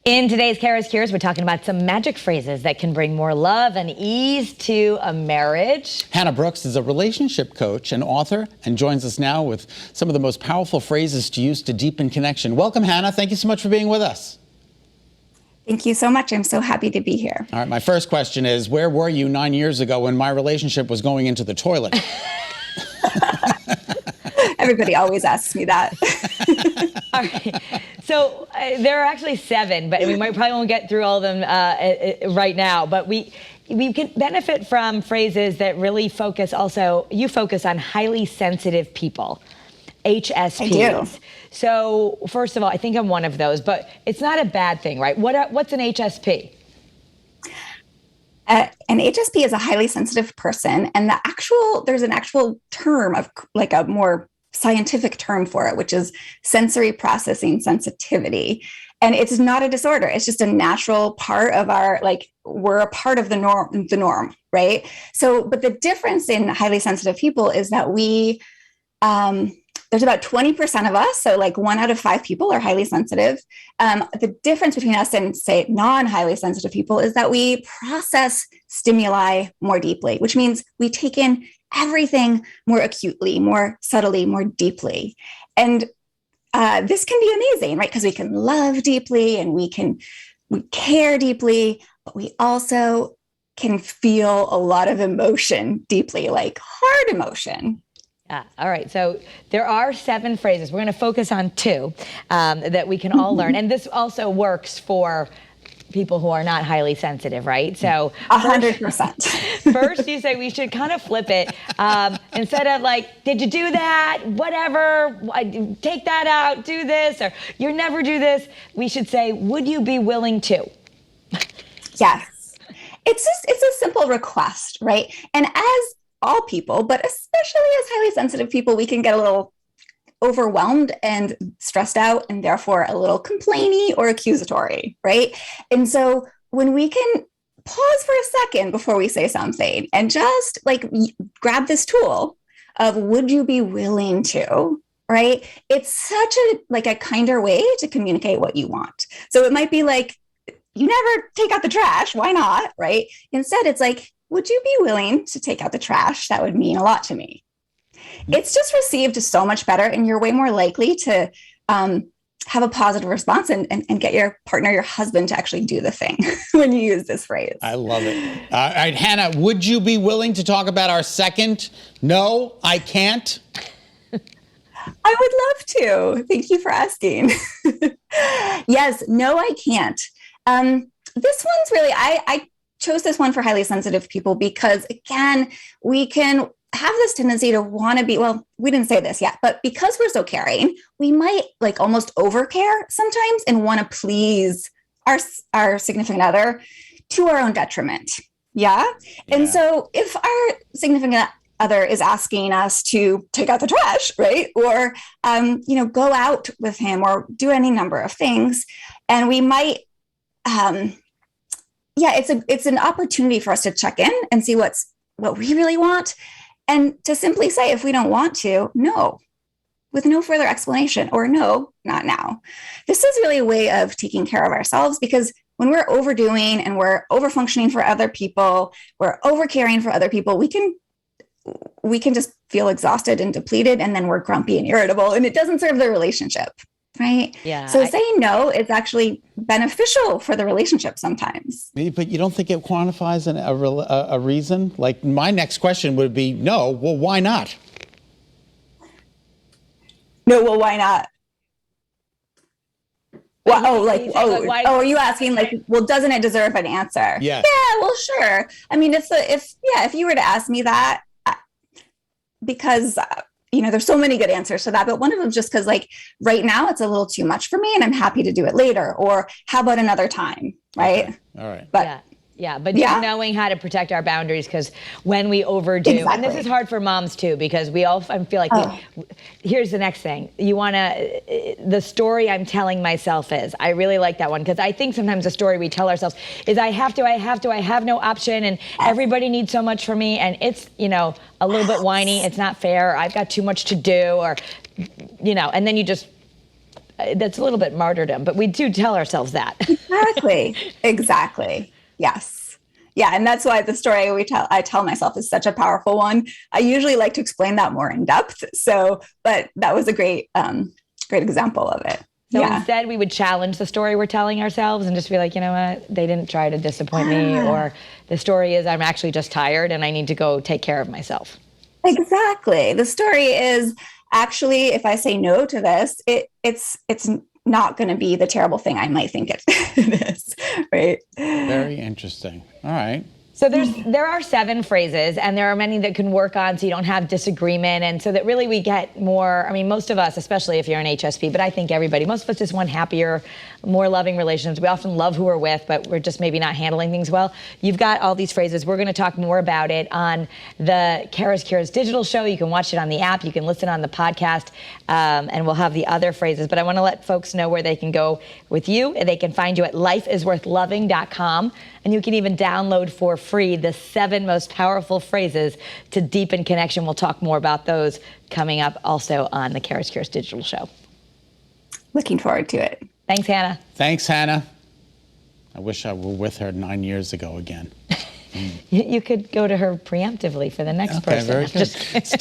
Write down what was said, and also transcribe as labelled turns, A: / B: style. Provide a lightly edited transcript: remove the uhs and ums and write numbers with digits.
A: In today's CURES, we're talking about some magic phrases that can bring more love and ease to a marriage.
B: Hannah Brooks is a relationship coach and author and joins us now with some of the most powerful phrases to use to deepen connection. Welcome, Hannah. Thank you so much for being with us.
C: Thank you so much. I'm so happy to be here.
B: All right, my first question is, where were you 9 years ago when my relationship was going into the toilet?
C: Everybody always asks me that.
A: All right. So there are actually 7, but we probably won't get through all of them right now. But we can benefit from phrases that really focus also, you focus on highly sensitive people, HSPs.
C: I do.
A: So first of all, I think I'm one of those, but it's not a bad thing, right? What's an HSP?
C: An HSP is a highly sensitive person, and there's an actual term of like a more scientific term for it, which is sensory processing sensitivity. And it's not a disorder. It's just a natural part of we're a part of the norm, right? So, but the difference in highly sensitive people is that there's about 20% of us, so like 1 out of 5 people are highly sensitive. The difference between us and, say, non-highly sensitive people is that we process stimuli more deeply, which means we take in everything more acutely, more subtly, more deeply. And this can be amazing, right? Because we can love deeply and we care deeply, but we also can feel a lot of emotion deeply, like hard emotion.
A: All right. So there are 7 phrases. We're going to focus on 2 that we can all learn. And this also works for people who are not highly sensitive, right? So
C: 100%.
A: First, you say we should kind of flip it. Instead of like, did you do that? Whatever. Take that out. Do this. Or you never do this. We should say, would you be willing to?
C: Yes. It's a simple request, right? And as all people, but especially as highly sensitive people, we can get a little overwhelmed and stressed out and therefore a little complainy or accusatory, right? And so when we can pause for a second before we say something and just like grab this tool of would you be willing to, right? It's such a kinder way to communicate what you want. So it might be like, you never take out the trash. Why not? Right? Instead, it's like, would you be willing to take out the trash? That would mean a lot to me. It's just received so much better, and you're way more likely to have a positive response and get your partner, your husband, to actually do the thing when you use this phrase.
B: I love it. All right, Hannah, would you be willing to talk about our second? No, I can't.
C: I would love to. Thank you for asking. Yes, no, I can't. This one's really, I chose this one for highly sensitive people because, again, we can have this tendency to want to be, well, we didn't say this yet, but because we're so caring, we might like almost overcare sometimes and want to please our significant other to our own detriment. Yeah. And so if our significant other is asking us to take out the trash, right? Or, go out with him or do any number of things, and we might, it's an opportunity for us to check in and see what we really want, and to simply say, if we don't want to, no, with no further explanation, or no, not now. This is really a way of taking care of ourselves, because when we're overdoing and we're overfunctioning for other people, we're overcaring for other people, we can just feel exhausted and depleted, and then we're grumpy and irritable, and it doesn't serve the relationship. Right?
A: Yeah.
C: So saying no is actually beneficial for the relationship sometimes.
B: But you don't think it quantifies a reason? Like, my next question would be, no, well, why not?
C: No, well, why not? Well, are you asking like, well, doesn't it deserve an answer?
B: Yeah.
C: Yeah, well, sure. I mean, if you were to ask me that, because there's so many good answers to that, but one of them just because like right now it's a little too much for me and I'm happy to do it later, or how about another time, right?
B: Okay. All right.
A: But just knowing how to protect our boundaries, because when we overdo, and this is hard for moms too, because we all feel like, here's the next thing. The story I'm telling myself is, I really like that one, because I think sometimes the story we tell ourselves is, I have no option, and everybody needs so much from me, and it's, a little bit whiny, it's not fair, I've got too much to do, or, and then you just that's a little bit martyrdom, but we do tell ourselves that.
C: Exactly. Yes. Yeah, and that's why the story I tell myself is such a powerful one. I usually like to explain that more in depth. So, but that was a great example of it.
A: So instead, we would challenge the story we're telling ourselves and just be like, you know what, they didn't try to disappoint me, or the story is I'm actually just tired and I need to go take care of myself.
C: Exactly. The story is actually, if I say no to this, it's not going to be the terrible thing I might think it is, right?
B: Very interesting. All right.
A: So there are 7 phrases, and there are many that can work on so you don't have disagreement, and so that really we get more, I mean, most of us, especially if you're an HSP, but I think everybody, most of us just want happier, more loving relationships. We often love who we're with, but we're just maybe not handling things well. You've got all these phrases. We're going to talk more about it on the CURES digital show. You can watch it on the app. You can listen on the podcast, and we'll have the other phrases. But I want to let folks know where they can go with you. They can find you at lifeisworthloving.com. And you can even download for free the 7 most powerful phrases to deepen connection. We'll talk more about those coming up also on the CURES digital show.
C: Looking forward to it.
A: Thanks, Hannah.
B: Thanks, Hannah. I wish I were with her 9 years ago again.
A: You could go to her preemptively for the next person.
B: Very good.